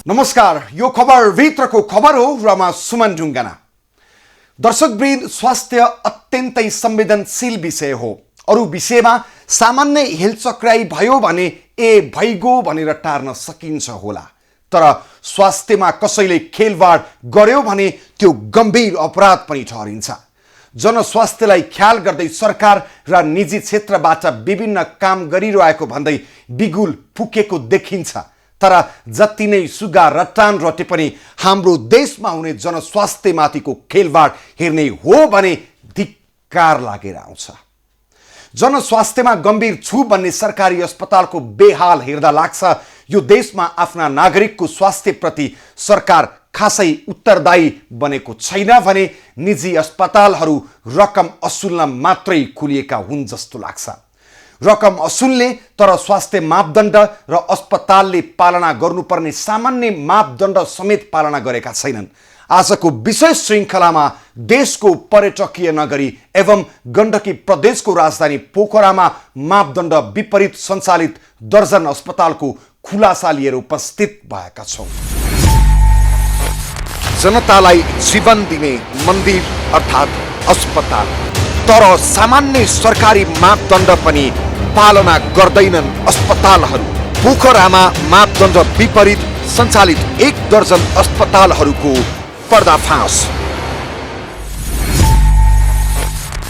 नमस्कार, यो खबर भित्रको खबर हो र म सुमन ढुङ्गाना। दर्शकवृन्द, स्वास्थ्य अत्यन्तै संवेदनशील विषय हो। अरू विषयमा सामान्य हेलचक्राइ भयो भने भइगो भनेर टार्न सकिन्छ होला, तर स्वास्थ्यमा कसैले खेलवाड गर्यो भने त्यो गम्भीर अपराध पनि ठहरिन्छ। जनस्वास्थ्यलाई ख्याल गर्दै सरकार र निजी क्षेत्रबाट विभिन्न काम गरिरहेको भन्दै बिगुल फुकेको देखिन्छ, तर जति नै सुगा रटान रटे पनि हाम्रो देशमा हुने जनस्वास्थ्यमाथिको खेलवाड हेर्ने हो भने धिक्कार लागेर आउँछ। जनस्वास्थ्यमा गम्भीर छु भन्ने सरकारी अस्पतालको बेहाल हेर्दा लाग्छ यो देशमा आफ्ना नागरिकको स्वास्थ्यप्रति सरकार खासै उत्तरदायी बनेको छैन भने निजी अस्पतालहरू रकम असुल्न मात्रै खुलिएका हुन् जस्तो लाग्छ। रकम असुल्ने तर स्वास्थ्य मापदण्ड र अस्पतालले पालना गर्नुपर्ने सामान्य मापदण्ड समेत पालना गरेका छैनन्। आजको विशेष श्रृङ्खलामा देशको पर्यटकीय नगरी एवं गण्डकी प्रदेशको राजधानी पोखरामा मापदण्ड विपरीत सञ्चालित दर्जन अस्पतालको खुलासा लिएर उपस्थित भएका छौँ। जनतालाई जीवन दिने मन्दिर अर्थात् अस्पताल, तर सामान्य सरकारी मापदण्ड पनि पालना गर्दैनन् अस्पतालहरू। पोखरामा मापदण्ड विपरीत सञ्चालित 1 दर्जन अस्पतालहरूको पर्दाफास।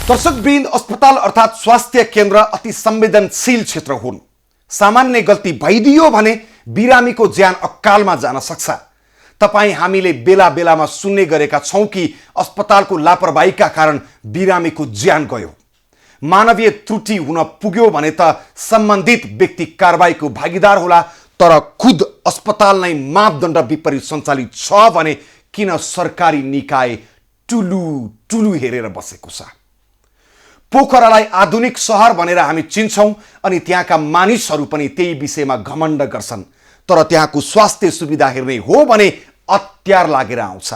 दर्शकवृन्द, अस्पताल अर्थात् स्वास्थ्य केन्द्र अति संवेदनशील क्षेत्र हुन्। सामान्य गल्ती भइदियो भने बिरामीको ज्यान अकालमा जान सक्छ। तपाईँ हामीले बेला बेलामा सुन्ने गरेका छौँ कि अस्पतालको लापरवाहीका कारण बिरामीको ज्यान गयो। मानवीय त्रुटि हुन पुग्यो भने त सम्बन्धित व्यक्ति कारबाहीको भागीदार होला, तर खुद अस्पताल नै मापदण्ड विपरीत सञ्चालित छ भने किन सरकारी निकाय टुलु हेरेर बसेको छ? पोखरालाई आधुनिक सहर भनेर हामी चिन्छौँ अनि त्यहाँका मानिसहरू पनि त्यही विषयमा घमण्ड गर्छन्, तर त्यहाँको स्वास्थ्य सुविधा हेर्ने हो भने अत्यार लागेर आउँछ।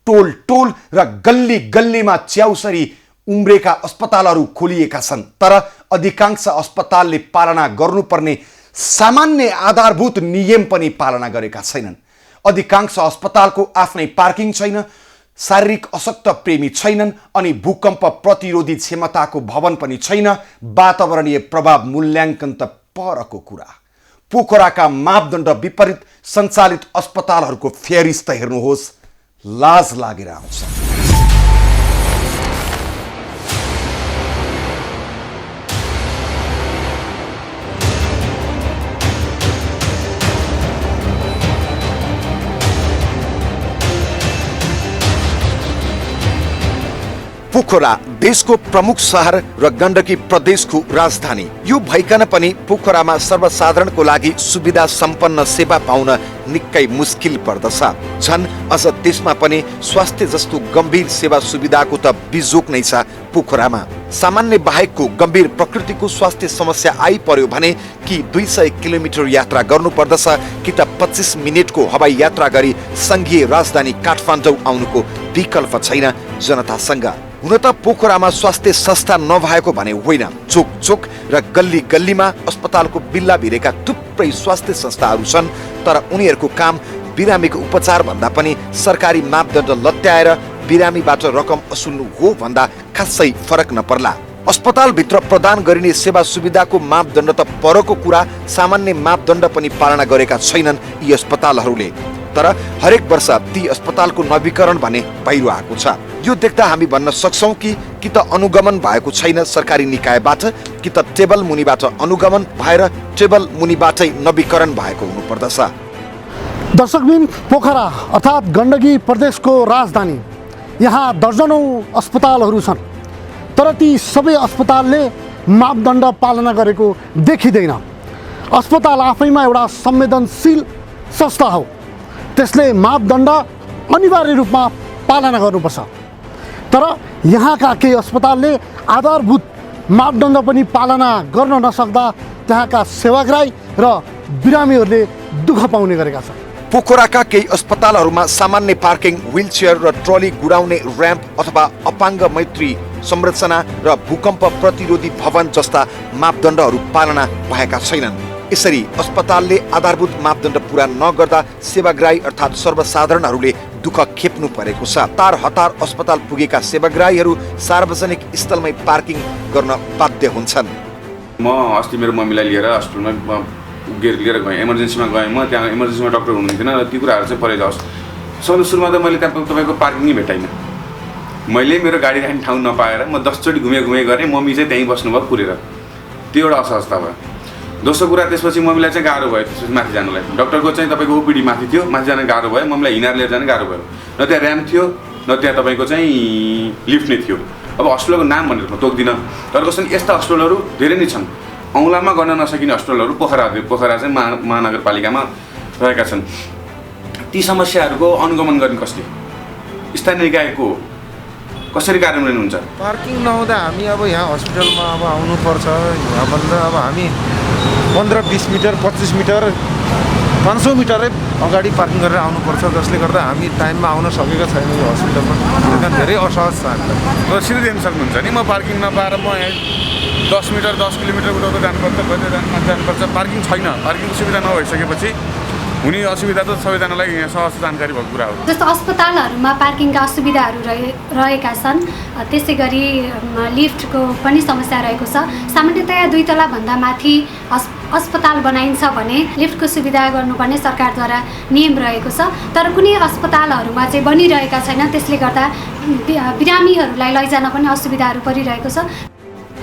टोल टोल र गल्ली गल्लीमा च्याउसरी उम्रेका अस्पतालहरू खोलिएका छन्, तर अधिकांश अस्पतालले पालना गर्नुपर्ने सामान्य आधारभूत नियम पनि पालना गरेका छैनन्। अधिकांश अस्पतालको आफ्नै पार्किङ छैन, शारीरिक अशक्त प्रेमी छैनन् अनि भूकम्प प्रतिरोधी क्षमताको भवन पनि छैन। वातावरणीय प्रभाव मूल्याङ्कन त परको कुरा। पोखराका मापदण्ड विपरीत सञ्चालित अस्पतालहरूको फेरिस्त हेर्नुहोस्, लाज लागेर आउँछ। पोखरा देशको प्रमुख सहर र गण्डकी प्रदेशको राजधानी। यो भइकन पनि पोखरामा सर्वसाधारणको लागि सुविधा सम्पन्न सेवा पाउन निकै मुस्किल पर्दछ। झन् अझ त्यसमा पनि स्वास्थ्य जस्तो गम्भीर सेवा सुविधाको त बिजोक नै छ पोखरामा। सामान्य बाहेकको गम्भीर प्रकृतिको स्वास्थ्य समस्या आइपर्यो भने कि 200 किलोमिटर यात्रा गर्नुपर्दछ कि त 25 मिनेटको हवाई यात्रा गरी सङ्घीय राजधानी काठमाडौँ आउनुको विकल्प छैन जनतासँग। हुन त पोखरामा स्वास्थ्य संस्था नभएको भने होइन, चोक चोक र गल्ली गल्लीमा अस्पतालको बिल्ला भिरेका थुप्रै स्वास्थ्य संस्थाहरू छन्, तर उनीहरूको काम बिरामीको उपचार भन्दा पनि सरकारी मापदण्ड लत्याएर बिरामीबाट रकम असुल्नु हो भन्दा खासै फरक नपर्ला। अस्पतालभित्र प्रदान गरिने सेवा सुविधाको मापदण्ड त परको कुरा, सामान्य मापदण्ड पनि पालना गरेका छैनन् यी अस्पतालहरूले। तर हरेक वर्ष ती अस्पतालको नवीकरण भने भइरहेको छ। यो देख्दा हामी भन्न सक्छौँ कि त अनुगमन भएको छैन सरकारी निकायबाट, कि त टेबल मुनिबाट अनुगमन भएर टेबल मुनिबाटै नवीकरण भएको हुनुपर्दछ। दर्शकबिन, पोखरा अर्थात् गण्डकी प्रदेशको राजधानी, यहाँ दर्जनौँ अस्पतालहरू छन्, तर ती सबै अस्पतालले मापदण्ड पालना गरेको देखिँदैन। अस्पताल आफैमा एउटा संवेदनशील संस्था हो, त्यसले मापदण्ड अनिवार्य रूपमा पालना गर्नुपर्छ। तर यहाँका केही अस्पतालले आधारभूत मापदण्ड पनि पालना गर्न नसक्दा त्यहाँका सेवाग्राही र बिरामीहरूले दुःख पाउने गरेका छन्। पोखराका केही अस्पतालहरूमा सामान्य पार्किङ, व्हीलचेयर र ट्रली गुडाउने र्याम्प अथवा अपाङ्ग मैत्री संरचना र भूकम्प प्रतिरोधी भवन जस्ता मापदण्डहरू पालना भएका छैनन्। यसरी अस्पतालले आधारभूत मापदण्ड पूरा नगर्दा सेवाग्राही अर्थात् सर्वसाधारणहरूले दुःख खेप्नु परेको छ। तार हतार अस्पताल पुगेका सेवाग्राहीहरू सार्वजनिक स्थलमै पार्किङ गर्न बाध्य हुन्छन्। म अस्ति मेरो मम्मीलाई लिएर हस्पिटलमा लिएर गएँ, इमर्जेन्सीमा गएँ। म त्यहाँ इमर्जेन्सीमा डक्टर हुनुहुन्थेन र ती कुराहरू चाहिँ परे जाओस्। सुरुमा त मैले त्यहाँ तपाईँको पार्किङै भेटाइनँ। मैले मेरो गाडी राख्ने ठाउँ नपाएर म 10 चोटि घुमे गरेँ। मम्मी चाहिँ त्यहीँ बस्नुभयो पुरेर। त्यो एउटा असहजता भयो। दोस्रो कुरा, त्यसपछि मम्मीलाई चाहिँ गाह्रो भयो त्यसपछि माथि जानुलाई। डक्टरको चाहिँ तपाईँको ओपिडी माथि थियो, माथि जान गाह्रो भयो। मम्मीलाई हिँडेर लिएर जान गाह्रो भयो। न त्यहाँ ऱ्याम्प थियो, न त्यहाँ तपाईँको चाहिँ लिफ्ट नै थियो। अब हस्पिटलको नाम भनेर म तोक्दिनँ, तर कसरी यस्ता हस्पिटलहरू धेरै नै छन्। औँलामा गर्न नसकिने हस्पिटलहरू पोखरा चाहिँ महानगरपालिकामा रहेका छन्। ती समस्याहरूको अनुगमन गर्ने कसले? स्थानीय निकायको कसरी कार्यान्वयन हुन्छ? पार्किङ नहुँदा हामी अब यहाँ हस्पिटलमा अब आउनुपर्छ। यहाँभन्दा अब हामी 15-20 मिटर 25 मिटर 500 मिटरै अगाडि पार्किङ गरेर आउनुपर्छ, जसले गर्दा हामी टाइममा आउन सकेको छैन यो हस्पिटलमा। त्यही धेरै असहज छ हामीलाई। सिधै दिनु सक्नुहुन्छ नि? म पार्किङ नपाएर म यहाँ 10 मिटर 10 किलोमिटर उता जानुपर्छ, कतै जानुपर्छ। पार्किङ छैन। पार्किङको सुविधा नभइसकेपछि हुने असुविधा त सबैजनालाई यहाँ सहज जानकारी भएको कुरा हो। जस्तो अस्पतालहरूमा पार्किङका असुविधाहरू रहेका छन्, त्यसै गरी लिफ्टको पनि समस्या रहेको छ। सामान्यतया 2 तलाभन्दा माथि अस्पताल बनाइन्छ भने लिफ्टको सुविधा गर्नुपर्ने सरकारद्वारा नियम रहेको छ, तर कुनै अस्पतालहरूमा चाहिँ बनिरहेका छैन। त्यसले गर्दा बिरामीहरूलाई लैजान पनि असुविधाहरू परिरहेको छ।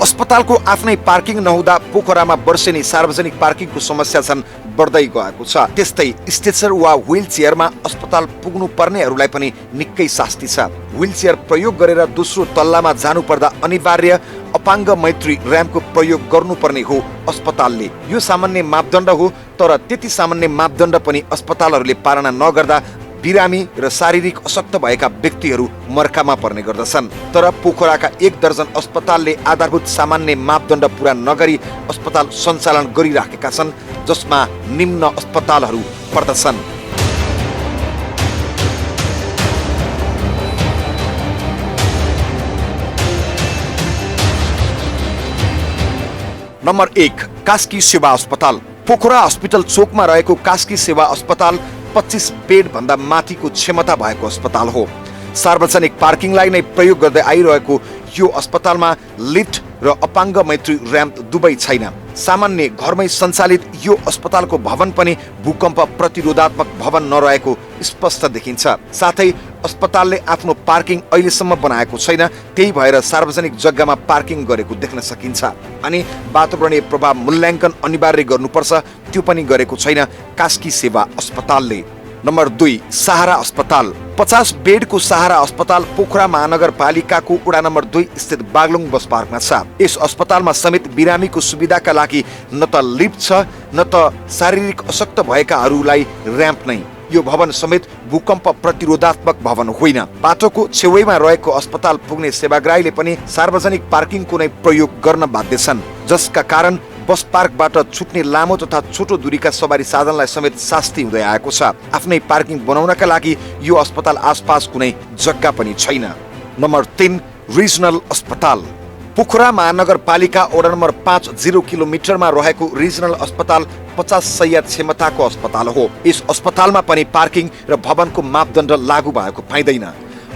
अस्पतालको आफ्नै पार्किङ नहुँदा पोखरामा वर्षेनी सार्वजनिक पार्किङको समस्या छन् बढ्दै गएको छ। त्यस्तै स्ट्रेचर वा व्हील चेयरमा अस्पताल पुग्नु पर्नेहरूलाई पनि निकै शास्ति छ। व्हील चेयर प्रयोग गरेर दोस्रो तल्लामा जानुपर्दा अनिवार्य अपाङ्ग मैत्री र्याम्पको प्रयोग गर्नुपर्ने हो अस्पतालले। यो सामान्य मापदण्ड हो, तर त्यति सामान्य मापदण्ड पनि अस्पतालहरूले पालना नगर्दा बिरामी र शारीरिक अशक्त भएका व्यक्तिहरू मर्कामा पर्ने गर्दछन्। तर पोखराका 1 दर्जन अस्पतालले आधारभूत सामान्य मापदण्ड पूरा नगरी अस्पताल सञ्चालन गरिराखेका छन्, जसमा निम्न अस्पतालहरू पर्दछन्। नम्बर 1, कास्की सेवा अस्पताल। पोखरा हस्पिटल चोकमा रहेको कास्की सेवा अस्पताल 25 बेड भन्दा माथिको क्षमता भएको अस्पताल हो। सार्वजनिक पार्किङलाई नै प्रयोग गर्दै आइरहेको यो अस्पतालमा लिफ्ट र अपाङ्ग मैत्री र्याम्प दुवै छैन। सामान्य घरमै सञ्चालित यो अस्पतालको भवन पनि भूकम्प प्रतिरोधात्मक भवन नरहेको स्पष्ट देखिन्छ। साथै अस्पतालले आफ्नो पार्किङ अहिलेसम्म बनाएको छैन, त्यही भएर सार्वजनिक जग्गामा पार्किङ गरेको देख्न सकिन्छ। अनि वातावरणीय प्रभाव मूल्याङ्कन अनिवार्य गर्नुपर्छ, त्यो पनि गरेको छैन कास्की सेवा अस्पतालले। नम्बर 2, सहारा अस्पताल। 50 बेडको सहारा अस्पताल पोखरा महानगरपालिकाको वडा नम्बर 2 स्थित बागलुङ बस पार्कमा छ। यस अस्पतालमा समेत बिरामीको सुविधाका लागि न त लिफ्ट छ, न त शारीरिक अशक्त भएकाहरूलाई र्याम्प नै। यो भवन समेत भूकम्प प्रतिरोधात्मक भवन होइन। बाटोको छेउमा रहेको अस्पताल पुग्ने सेवाग्राहीले पनि सार्वजनिक पार्किङको नै प्रयोग गर्न बाध्य छन्, जसका कारण बस पार्कबाट छुट्ने लामो तथा छोटो दूरीका सवारी साधनलाई समेत शास्ति हुँदै आएको छ। आफ्नै पार्किङ बनाउनका लागि यो अस्पताल आसपास कुनै जग्गा पनि छैन। नम्बर 3, रिजनल अस्पताल। पोखरा महानगरपालिका वडा नम्बर 5 0 किलोमिटरमा रहेको रिजनल अस्पताल 50 शय्या क्षमताको अस्पताल हो। यस अस्पतालमा पनि पार्किङ र भवनको मापदण्ड लागू भएको पाइँदैन।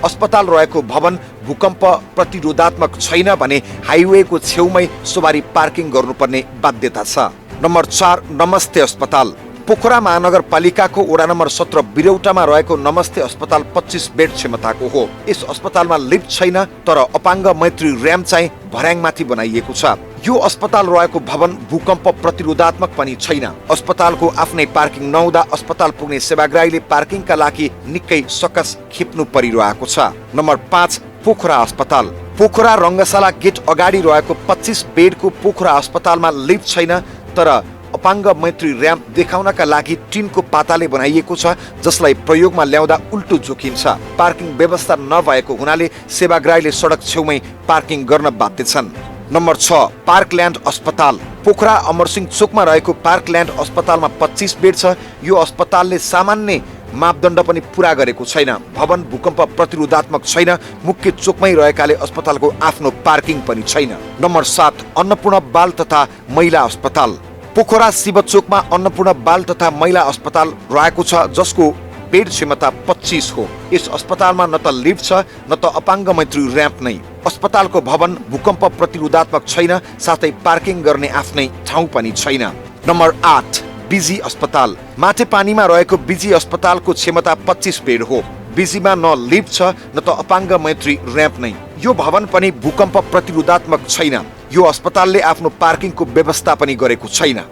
अस्पताल रहेको भवन भूकम्प प्रतिरोधात्मक छैन भने हाइवेको छेउमै सवारी पार्किङ गर्नुपर्ने बाध्यता छ। नम्बर 4, नमस्ते अस्पताल। पोखरा महानगरपालिकाको वडा नम्बर 17 बिरौटामा रहेको नमस्ते अस्पताल 25 बेड क्षमताको हो। यस अस्पतालमा लिफ्ट छैन, तर अपाङ्ग मैत्री र्याम्प चाहिँ भर्याङमाथि बनाइएको छ। यो अस्पताल रहेको भवन भूकम्प प्रतिरोधात्मक पनि छैन। अस्पतालको आफ्नै पार्किङ नहुँदा अस्पताल पुग्ने सेवाग्राहीले पार्किङका लागि निकै सकस खेप्नु परिरहेको छ। नम्बर 5, पोखरा अस्पताल। पोखरा रङ्गशाला गेट अगाडि रहेको 25 बेडको पोखरा अस्पतालमा लिफ्ट छैन, तर अपाङ्ग मैत्री र्याम्प देखाउनका लागि टिनको पाताले बनाइएको छ, जसलाई प्रयोगमा ल्याउँदा उल्टो जोखिन्छ। पार्किङ व्यवस्था नभएको हुनाले सेवाग्राहीले सडक छेउमै पार्किङ गर्न बाध्य छन्। नम्बर 6, पार्कल्यान्ड अस्पताल। पोखरा अमरसिंह चोकमा रहेको पार्कल्यान्ड अस्पतालमा 25 बेड छ। यो अस्पतालले सामान्य मापदण्ड पनि पूरा गरेको छैन। भवन भूकम्प प्रतिरोधात्मक छैन, मुख्य चोकमै रहेकाले अस्पतालको आफ्नो पार्किङ पनि छैन। नम्बर 7, अन्नपूर्ण बाल तथा महिला अस्पताल। पोखरा शिवचोकमा अन्नपूर्ण बाल तथा महिला अस्पताल रहेको छ, जसको बेड क्षमता 25 हो। यस अस्पतालमा न त लिफ्ट छ न त अपाङ्ग मैत्री र्याम्प नै। अस्पतालको भवन भूकम्प प्रतिरोधात्मक छैन, साथै पार्किङ गर्ने आफ्नै ठाउँ पनि छैन। नम्बर 8, बिजी अस्पताल। माटेपानीमा रहेको बिजी अस्पतालको क्षमता 25 बेड हो। बिजीमा न लिफ्ट छ न त अपाङ्ग मैत्री र्याम्प नै। यो भवन पनि भूकम्प प्रतिरोधात्मक छैन। यो अस्पतालले आफ्नो पार्किङको व्यवस्था पनि गरेको छैन।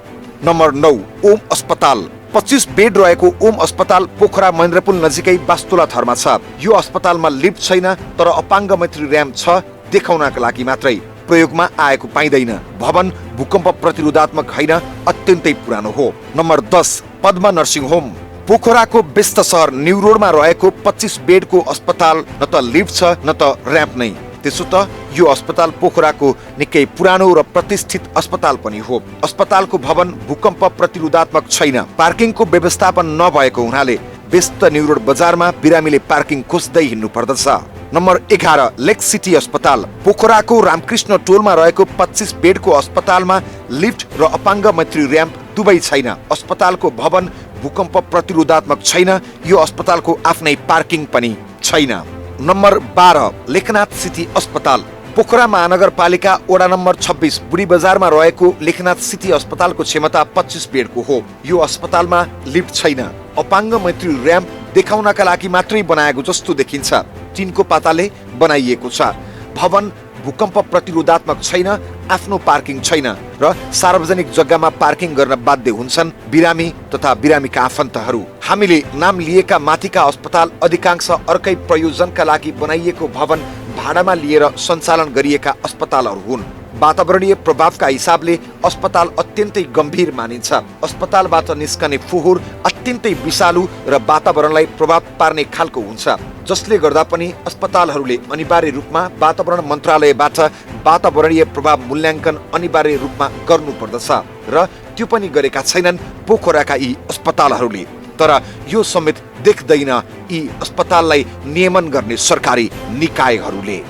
नम्बर 9, ओम अस्पताल। 25 बेड रहेको ओम अस्पताल पोखरा महेन्द्रपुल नजिकै बास्तोला थरमा छ। यो अस्पतालमा लिफ्ट छैन, तर अपाङ्ग मैत्री र्याम्प छ, देखाउनका लागि मात्रै। प्रयोगमा आएको पाइँदैन। भवन भूकम्प प्रतिरोधात्मक होइन, अत्यन्तै पुरानो हो। Number 10, Padma nursing home. पोखराको व्यस्त सहर न्यू रोडमा रहेको 25 बेडको अस्पताल न त लिफ्ट छ न त र्याम्प नै। त्यसो त यो अस्पताल पोखराको निकै पुरानो र प्रतिष्ठित अस्पताल पनि हो। अस्पतालको भवन भूकम्प प्रतिरोधात्मक छैन। पार्किङको व्यवस्थापन नभएको हुनाले व्यस्त न्यू रोड बजारमा बिरामीले पार्किङ खोज्दै हिँड्नु पर्दछ। नम्बर 11, लेक सिटी अस्पताल। पोखराको रामकृष्ण टोलमा रहेको 25 बेडको अस्पतालमा लिफ्ट र अपाङ्ग मैत्री र्याम्प दुवै छैन। अस्पतालको भवन भूकम्प प्रतिरोधात्मक छैन। यो अस्पतालको आफ्नै पार्किङ पनि छैन। नम्बर 12, लेखनाथ सिटी अस्पताल। पोखरा महानगरपालिका वडा नम्बर 26 बुढी बजारमा रहेको लेखनाथ सिटी अस्पतालको क्षमता 25 बेडको हो। यो अस्पतालमा लिफ्ट छैन। अपाङ्ग मैत्री र्याम्प देखाउनका लागि मात्रै बनाएको जस्तो देखिन्छ। टिनको पाताले बनाइएको छ। भवन भूकम्प प्रतिरोधात्मक छैन, आफ्नो पार्किङ छैन र सार्वजनिक जग्गामा पार्किङ गर्न बाध्य हुन्छन् बिरामी तथा बिरामीका आफन्तहरू। हामीले नाम लिएका माथिका अस्पताल अधिकांश अर्कै प्रयोजनका लागि बनाइएको भवन भाडामा लिएर सञ्चालन गरिएका अस्पतालहरू हुन्। वातावरणीय प्रभावका हिसाबले अस्पताल अत्यन्तै गम्भीर मानिन्छ। अस्पतालबाट निस्कने फोहोर अत्यन्तै विषालु र वातावरणलाई प्रभाव पार्ने खालको हुन्छ, जसले गर्दा पनि अस्पतालहरूले अनिवार्य रूपमा वातावरण मन्त्रालयबाट वातावरणीय प्रभाव मूल्याङ्कन अनिवार्य रूपमा गर्नुपर्दछ र त्यो पनि गरेका छैनन् पोखराका यी अस्पतालहरूले। तर यो समेत देख्दैन यी अस्पताललाई नियमन गर्ने सरकारी निकायहरूले।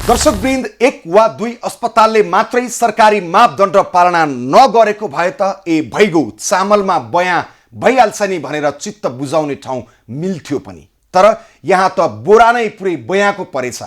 दर्शकवृन्द, 1 वा 2 अस्पतालले मात्रै सरकारी मापदण्ड पालना नगरेको भए त भइगयो, चामलमा बयाँ भइहाल्छ नि भनेर चित्त बुझाउने ठाउँ मिल्थ्यो पनि। तर यहाँ त बोरा नै पुरै बयाँको परेछ।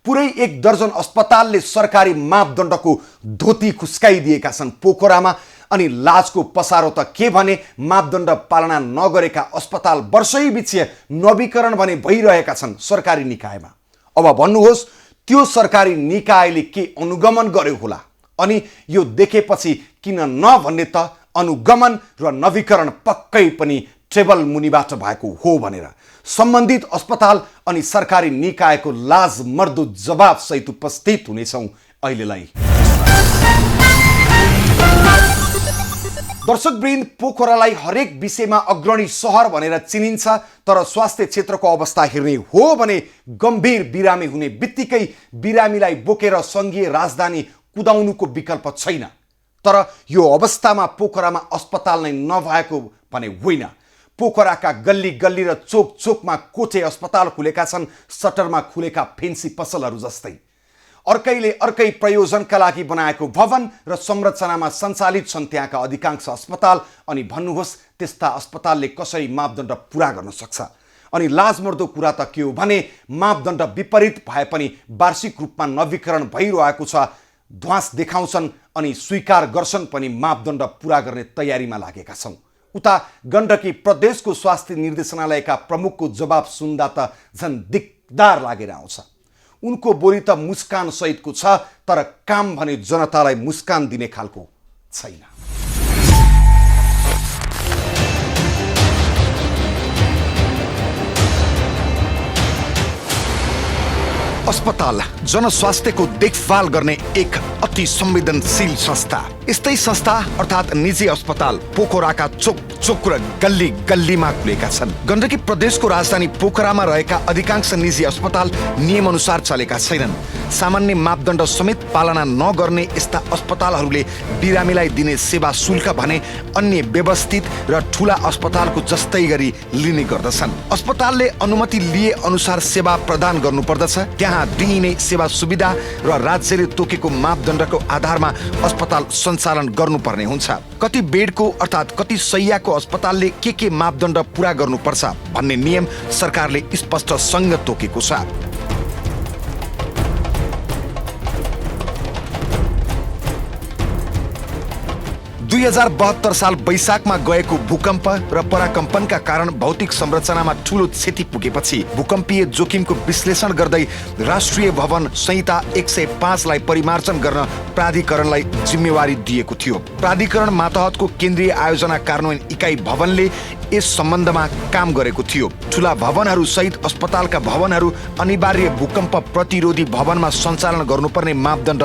पुरै 1 दर्जन अस्पतालले सरकारी मापदण्डको धोती खुस्काइदिएका छन् पोखरामा। अनि लाजको पसारो त के भने, मापदण्ड पालना नगरेका अस्पताल वर्षै बिछि नवीकरण भने भइरहेका छन् सरकारी निकायमा। अब भन्नुहोस्, त्यो सरकारी निकायले के अनुगमन गर्यो होला? अनि यो देखेपछि किन नभन्ने त अनुगमन र नवीकरण पक्कै पनि टेबल मुनिबाट भएको हो भनेर सम्बन्धित अस्पताल अनि सरकारी निकायको लाज मर्दो जवाब सहित उपस्थित हुनेछौँ अहिलेलाई। दर्शकवृन्द, पोखरालाई हरेक विषयमा अग्रणी सहर भनेर चिनिन्छ, तर स्वास्थ्य क्षेत्रको अवस्था हेर्ने हो भने गम्भीर बिरामी हुने बित्तिकै बिरामीलाई बोकेर सङ्घीय राजधानी कुदाउनुको विकल्प छैन। तर यो अवस्थामा पोखरामा अस्पताल नै नभएको भने होइन। पोखराका गल्ली गल्ली र चोक चोकमा कोठे अस्पताल खुलेका छन्, सटरमा खुलेका फेन्सी पसलहरू जस्तै। अर्कैले अर्कै प्रयोजनका लागि बनाएको भवन र संरचनामा सञ्चालित छन् त्यहाँका अधिकांश अस्पताल। अनि भन्नुहोस्, त्यस्ता अस्पतालले कसरी मापदण्ड पुरा गर्न सक्छ? अनि लाजमर्दो कुरा त के हो भने, मापदण्ड विपरीत भए पनि वार्षिक रूपमा नवीकरण भइरहेको छ। ध्वास देखाउँछन् अनि स्वीकार गर्छन् पनि मापदण्ड पुरा गर्ने तयारीमा लागेका छौँ। उता गण्डकी प्रदेशको स्वास्थ्य निर्देशनालयका प्रमुखको जवाब सुन्दा त झन् दिक्दार लागेर आउँछ। उनको बोली त मुस्कान सहितको छ, तर काम भने जनतालाई मुस्कान दिने खालको छैन। अस्पताल जनस्वास्थ्यको देखभाल गर्ने एक अति संवेदनशील संस्था। यस्तै संस्था अर्थात् निजी अस्पताल पोखराका चोक चोक र गल्ली गल्लीमा खुलेका छन्। गण्डकी प्रदेशको राजधानी पोखरामा रहेका अधिकांश निजी अस्पताल नियम अनुसार चलेका छैनन्। सामान्य मापदण्ड समेत पालना नगर्ने यस्ता अस्पतालहरूले बिरामीलाई दिने सेवा शुल्क भने अन्य व्यवस्थित र ठूला अस्पतालको जस्तै गरी लिने गर्दछन्। अस्पतालले अनुमति लिए अनुसार सेवा प्रदान गर्नुपर्दछ। त्यहाँ दिइने सेवा सुविधा र राज्यले तोकेको मापदण्ड मापदण्डको आधारमा अस्पताल सञ्चालन गर्नुपर्ने हुन्छ। कति बेडको अर्थात् कति शैय्याको अस्पतालले के मापदण्ड पूरा गर्नुपर्छ भन्ने नियम सरकारले स्पष्टसँग तोकेको छ। 2072 साल वैशाखमा गएको भूकम्प र पराकम्पनका कारण भौतिक संरचनामा ठूलो क्षति पुगेपछि भूकम्पीय जोखिमको विश्लेषण गर्दै राष्ट्रिय भवन संहिता 105 लाई परिमार्जन गर्न प्राधिकरणलाई जिम्मेवारी दिएको थियो। प्राधिकरण मातहतको केन्द्रीय आयोजना कार्यान्वयन इकाइ भवनले यस सम्बन्धमा काम गरेको थियो। ठूला भवनहरू सहित अस्पतालका भवनहरू अनिवार्य भूकम्प प्रतिरोधी भवनमा सञ्चालन गर्नुपर्ने मापदण्ड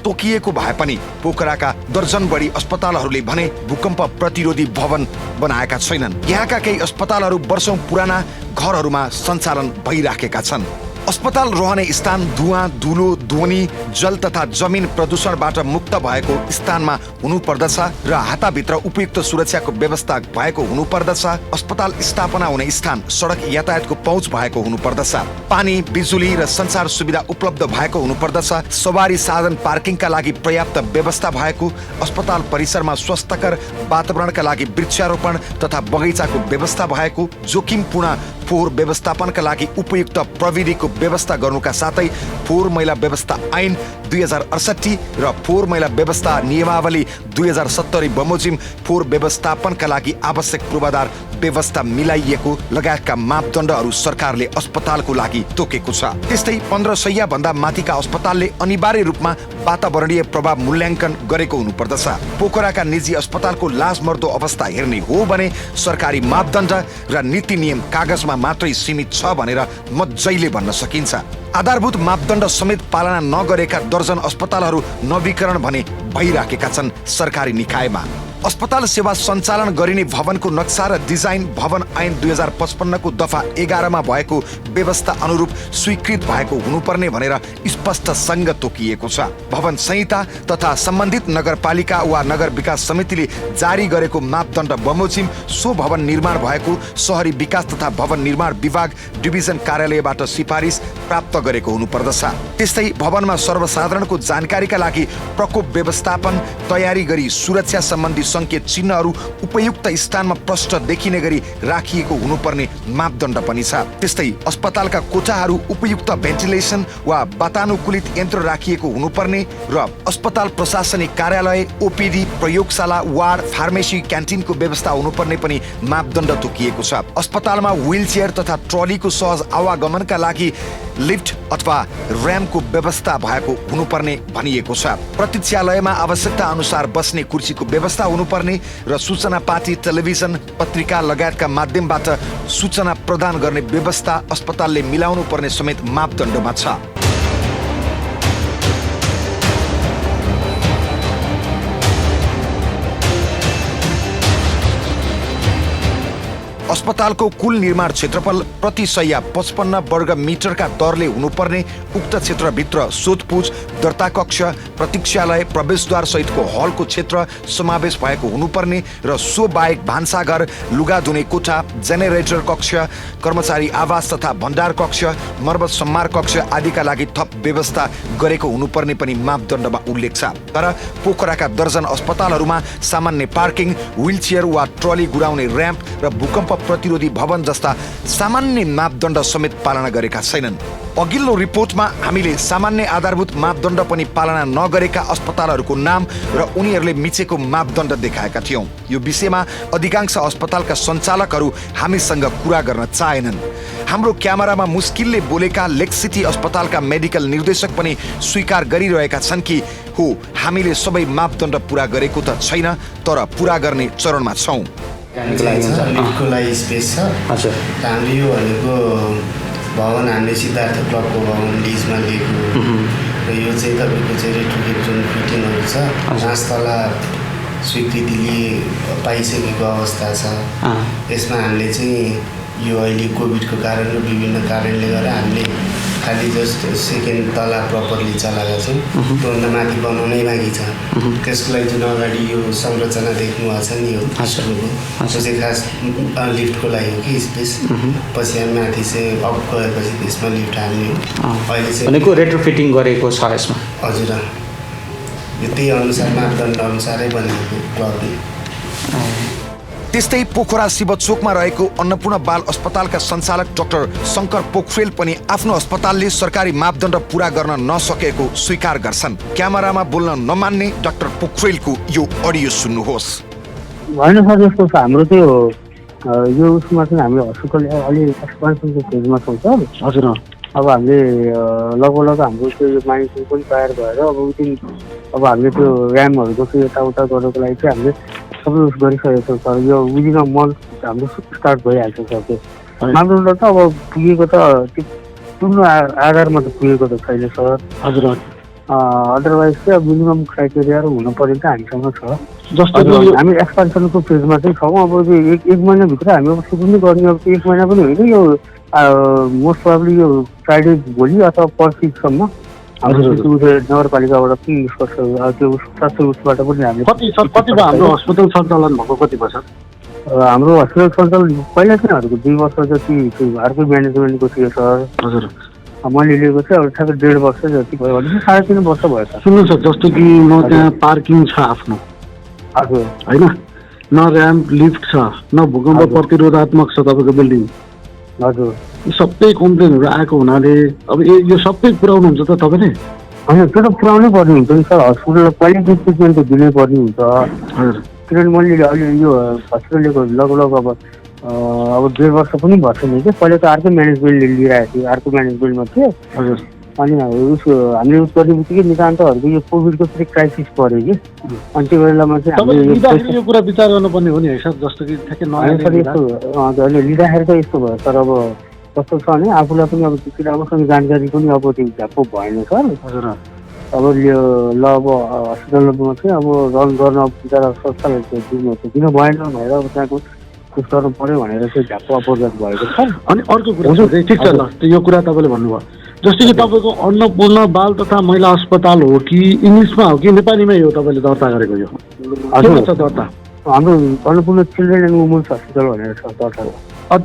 तोकिएको भए पनि पोखराका दर्जन बढी अस्पतालहरूले भने भूकम्प प्रतिरोधी भवन बनाएका छैनन्। यहाँका केही अस्पतालहरू वर्षौं पुराना घरहरूमा सञ्चालन भइराखेका छन्। अस्पताल रहने स्थान धुवाँ, धुलो, ध्वनि, जल तथा जमिन प्रदूषणबाट मुक्त भएको स्थानमा हुनुपर्दछ र हाताभित्र उपयुक्त सुरक्षाको व्यवस्था भएको हुनुपर्दछ। अस्पताल स्थापना हुने स्थान सडक यातायातको पहुँच भएको हुनुपर्दछ। पानी, बिजुली र सञ्चार सुविधा उपलब्ध भएको हुनुपर्दछ। सवारी साधन पार्किङका लागि पर्याप्त व्यवस्था भएको, अस्पताल परिसरमा स्वस्थकर वातावरणका लागि वृक्षारोपण तथा बगैँचाको व्यवस्था भएको, जोखिमपूर्ण फोहोर व्यवस्थापनका लागि उपयुक्त प्रविधिको व्यवस्था गर्नुका साथै फोहोर मैला व्यवस्था ऐन 2068 र फोहोर मैला व्यवस्था नियमावली 2070 बमोजिम फोहोर व्यवस्थापनका लागि आवश्यक पूर्वाधार व्यवस्था मिलाइएको लगायतका मापदण्डहरू सरकारले अस्पतालको लागि तोकेको छ। त्यस्तै 15 शैय्या भन्दा माथिका अस्पतालले अनिवार्य रूपमा वातावरणीय प्रभाव मूल्याङ्कन गरेको हुनुपर्दछ। पोखराका निजी अस्पतालको लाजमर्दो अवस्था हेर्ने हो भने सरकारी मापदण्ड र नीति नियम कागजमा मात्रै सीमित छ भनेर म जहिले भन्न सकिन्छ। आधारभूत मापदण्ड समेत पालना नगरेका दर्जन अस्पतालहरू नवीकरण भने भइराखेका छन् सरकारी निकायमा। अस्पताल सेवा सञ्चालन गरिने भवनको नक्सा र डिजाइन भवन ऐन 2055 को दफा 11 मा भएको व्यवस्था अनुरूप स्वीकृत भएको हुनुपर्ने भनेर स्पष्टसँग तोकिएको छ। भवन संहिता तथा सम्बन्धित नगरपालिका वा नगर विकास समितिले जारी गरेको मापदण्ड बमोजिम सो भवन निर्माण भएको शहरी विकास तथा भवन निर्माण विभाग डिभिजन कार्यालयबाट सिफारिस प्राप्त गरेको हुनुपर्दछ। त्यस्तै भवनमा सर्वसाधारणको जानकारीका लागि प्रकोप व्यवस्थापन तयारी गरी सुरक्षा सम्बन्धी संकेत चिन्हहरू उपयुक्त स्थानमा प्रष्ट देखिने गरी राखिएको हुनुपर्ने मापदण्ड पनि छ। त्यस्तै अस्पतालका कोठाहरू उपयुक्त भेन्टिलेसन वा वातानुकूलित यन्त्र राखिएको हुनुपर्ने र अस्पताल प्रशासनिक कार्यालय, ओपीडी, प्रयोगशाला, वार्ड, फार्मेसी, क्यान्टिनको व्यवस्था हुनुपर्ने पनि मापदण्ड तोकिएको छ। अस्पतालमा व्हीलचेयर तथा ट्रलीको सहज आवागमनका लागि लिफ्ट अथवा र्याम्पको व्यवस्था भएको हुनुपर्ने भनिएको छ। प्रतीक्षालयमा आवश्यकता अनुसार बस्ने कुर्सीको व्यवस्था हुनुपर्ने र सूचना पार्टी, टेलिभिजन, पत्रिका लगायतका माध्यमबाट सूचना प्रदान गर्ने व्यवस्था अस्पतालले मिलाउनु पर्ने समेत मापदण्डमा छ। अस्पतालको कुल निर्माण क्षेत्रफल प्रति शैय्या 55 वर्ग मिटरका दरले हुनुपर्ने, उक्त क्षेत्रभित्र सोधपुछ, दर्ता कक्ष, प्रतीक्षालय, प्रवेशद्वार सहितको हलको क्षेत्र समावेश भएको हुनुपर्ने र सो बाहेक भान्साघर, लुगा धुने कोठा, जेनेरेटर कक्ष, कर्मचारी आवास तथा भण्डार कक्ष, मर्मत सम्मार कक्ष आदिका लागि थप व्यवस्था गरेको हुनुपर्ने पनि मापदण्डमा उल्लेख छ। तर पोखराका दर्जन अस्पतालहरूमा सामान्य पार्किङ, व्हीलचेयर वा ट्रली गुडाउने र्याम्प र भूकम्प प्रतिरोधी भवन जस्ता सामान्य मापदण्ड समेत पालना गरेका छैनन्। अघिल्लो रिपोर्टमा हामीले सामान्य आधारभूत मापदण्ड पनि पालना नगरेका अस्पतालहरूको नाम र उनीहरूले मिचेको मापदण्ड देखाएका थियौं। यो विषयमा अधिकांश अस्पतालका सञ्चालकहरू हामीसँग कुरा गर्न चाहेनन्। हाम्रो क्यामेरामा मुस्किलले बोलेका लेक सिटी अस्पतालका मेडिकल निर्देशक पनि स्वीकार गरिरहेका छन् कि हो, हामीले सबै मापदण्ड पूरा गरेको त छैन, तर पूरा गर्ने चरणमा छौं। लिफ्टको लागि स्पेस छ। हामीले यो भनेको भवन हामीले सिद्धार्थ क्लबको भवन लिजमा लिएको र यो चाहिँ तपाईँको चाहिँ रेट्रोफिट जुन फिटिङहरू छ, पाँचतला स्वीकृति पाइसकेको अवस्था छ। यसमा हामीले चाहिँ यो अहिले कोभिडको कारण र विभिन्न कारणले गर्दा हामीले खालि जस्ट सेकेन्ड तला प्रपरली चलाएको छौँ। त्योभन्दा माथि बनाउनै बाँकी छ। त्यसको लागि जुन अगाडि यो संरचना देख्नु भएको छ नि, यो स्कुलको त्यो चाहिँ खास लिफ्टको लागि हो कि स्पेस। पछि हामी माथि चाहिँ अप गएपछि त्यसमा लिफ्ट हाल्ने हो। अहिले चाहिँ भनेको रेट्रोफिटिङ गरेको छ यसमा। हजुर। त्यही अनुसार मापदण्ड अनुसारै बनेको क्लब त्यस्तै पोखरा शिवचोकमा रहेको अन्नपूर्ण बाल अस्पतालका सञ्चालक डाक्टर शङ्कर पोखरेल पनि आफ्नो अस्पतालले सरकारी मापदण्ड पूरा गर्न नसकेको स्वीकार गर्छन्। क्यामेरामा बोल्न नमान्ने डाक्टर पोखरेलको यो अडियो सुन्नुहोस्। होइन सर, जस्तो छ हाम्रो त्यो यो उसमा चाहिँ हामीले हस्पिटल अलि एक्सपान्सनको फेजमा छौँ सर। हजुर। अब हामीले लगभग हाम्रो त्यो यो मानिसहरू पनि तयार भएर अब हामीले त्यो ऱ्यामहरूको चाहिँ यताउता गर्नको लागि चाहिँ हामीले सबै उस गरिसकेको छौँ सर। यो विदिन अ मन्थ हाम्रो स्टार्ट भइहाल्छ सर। त्यो मापदण्ड त अब पुगेको त त्यो पुग्नु आधारमा त पुगेको त छैन सर। हजुर। अदरवाइज चाहिँ अब मिनिमम क्राइटेरियाहरू हुनु पर्यो त हामीसँग छ। जस्तो हामी एक्सपान्सनको फेजमा चाहिँ छौँ। अब त्यो एक महिनाभित्र हामी अब सुरु नै गर्ने। अब एक महिना पनि होइन, यो मोस्ट प्रोबब्ली यो फ्राइडे भोलि अथवा पर्सिसम्म नगरपालिकाबाट पनि निष्कर्ष त्यो स्वास्थ्य उसबाट पनि हामीले कति भयो हाम्रो हस्पिटल सञ्चालन भएको कति भयो सर? हाम्रो हस्पिटल सञ्चालन पहिला चाहिँ अर्को 2 वर्ष जति अर्को म्यानेजमेन्टको थियो सर। हजुर। मैले लिएको चाहिँ अब ठ्याक्कै 1.5 वर्ष जति भयो भने 3.5 वर्ष भयो सर। सुन्नु सर, जस्तो कि न त्यहाँ पार्किङ छ आफ्नो, हजुर होइन, न ऱ्याम्प लिफ्ट छ, न भूकम्प प्रतिरोधात्मक छ तपाईँको बिल्डिङ। हजुर। सबै कम्प्लेनहरू आएको हुनाले अब यो सबै पुऱ्याउनुहुन्छ त तपाईँले? होइन, त्यो त पुऱ्याउनै पर्ने हुन्छ नि सर। हस्पिटललाई क्वालिटी ट्रिटमेन्ट त दिनै पर्ने हुन्छ। हजुर। किनभने मैले अहिले यो हस्पिटल लिएको लगभग अब 1.5 वर्ष पनि भएको छैन कि। पहिला त अर्कै म्यानेजमेन्टले लिइरहेको थियो, अर्को म्यानेजमेन्टमा थियो। हजुर। अनि हामीले उस गर्ने बित्तिकै नितान्तहरूको यो कोभिडको फेरि क्राइसिस पऱ्यो कि। अनि त्यो बेलामा चाहिँ हामीले यो कुरा विचार गर्नुपर्ने हो नि है सर। जस्तो कि ठ्याक्कै सर यस्तो अहिले लिँदाखेरि त यस्तो भयो सर। अब कस्तो छ भने आफूलाई पनि अब त्यो राम्रोसँग जानकारी पनि अब त्यो झ्याप्पो भएन सर। हजुर। अब ल अब हस्पिटलमा चाहिँ अब रन गर्न बिचरा संस्थालाई दिनु किन भएन भनेर अब त्यहाँको उस गर्नु पऱ्यो भनेर चाहिँ झ्याप्पो अपोजिट भएको छ। अनि अर्को कुरा ठिक छ ल, यो कुरा तपाईँले भन्नुभयो। जस्तो कि तपाईँको अन्नपूर्ण बाल तथा महिला अस्पताल हो कि इङ्ग्लिसमा हो कि नेपालीमै हो तपाईँले दर्ता गरेको? यो के छ दर्ता? हाम्रो Annapurna children and women's hospital भनेर छ दर्ता।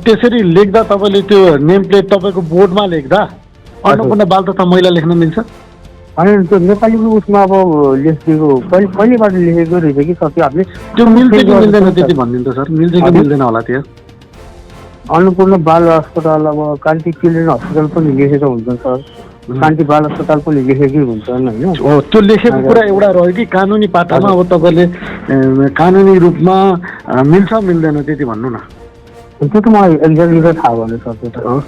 त्यसरी लेख्दा तपाईँले त्यो नेम प्लेट तपाईँको बोर्डमा लेख्दा अन्नपूर्ण बाल तथा महिला लेख्न मिल्छ? होइन, त्यो नेपालीको उसमा अब लेखिदिएको पहिलेबाट लेखेको रहेछ कि सर। त्यो हामीले त्यो मिल्छ कि मिल्दैन त्यति भनिदिनु त सर। मिल्छ कि मिल्दैन होला त्यो? अन्नपूर्ण बाल अस्पताल अब कान्ति चिल्ड्रेन हस्पिटल पनि लेखेको हुन्छ सर। कान्ति बाल अस्पताल पनि लेखेकै हुन्छन् होइन। हो, त्यो लेखेको कुरा एउटा रह्यो कि कानुनी पाटामा अब तपाईँले कानुनी रूपमा मिल्छ मिल्दैन त्यति भन्नु न। त्यो त मलाई एक्ज्याक्टली त थाहा भएन सर। त्यो त हो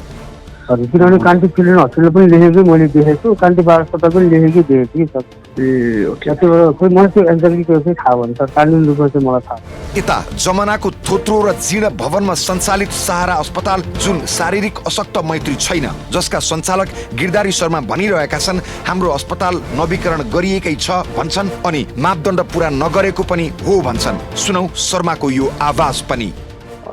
हजुर। किनभने कान्ति चिल्ड्रेन हस्पिटल पनि लेखेकै मैले देखेको छु, कान्ति बाल अस्पताल पनि लेखेकै देखेको थिएँ सर। ए ओके। त्यो खोइ मलाई त्यो एक्ज्याक्टली त्यो चाहिँ थाहा भएन सर। कानुनी रूपमा चाहिँ मलाई थाहा। यता जमानाको थोत्रो र जीर्ण भवनमा सञ्चालित सहारा अस्पताल जुन शारीरिक अशक्त मैत्री छैन, जसका सञ्चालक गिरधारी शर्मा भनिरहेका छन् हाम्रो अस्पताल नवीकरण गरिएकै छ भन्छन् अनि मापदण्ड पूरा नगरेको पनि हो भन्छन्। सुनौ शर्माको यो आवाज पनि।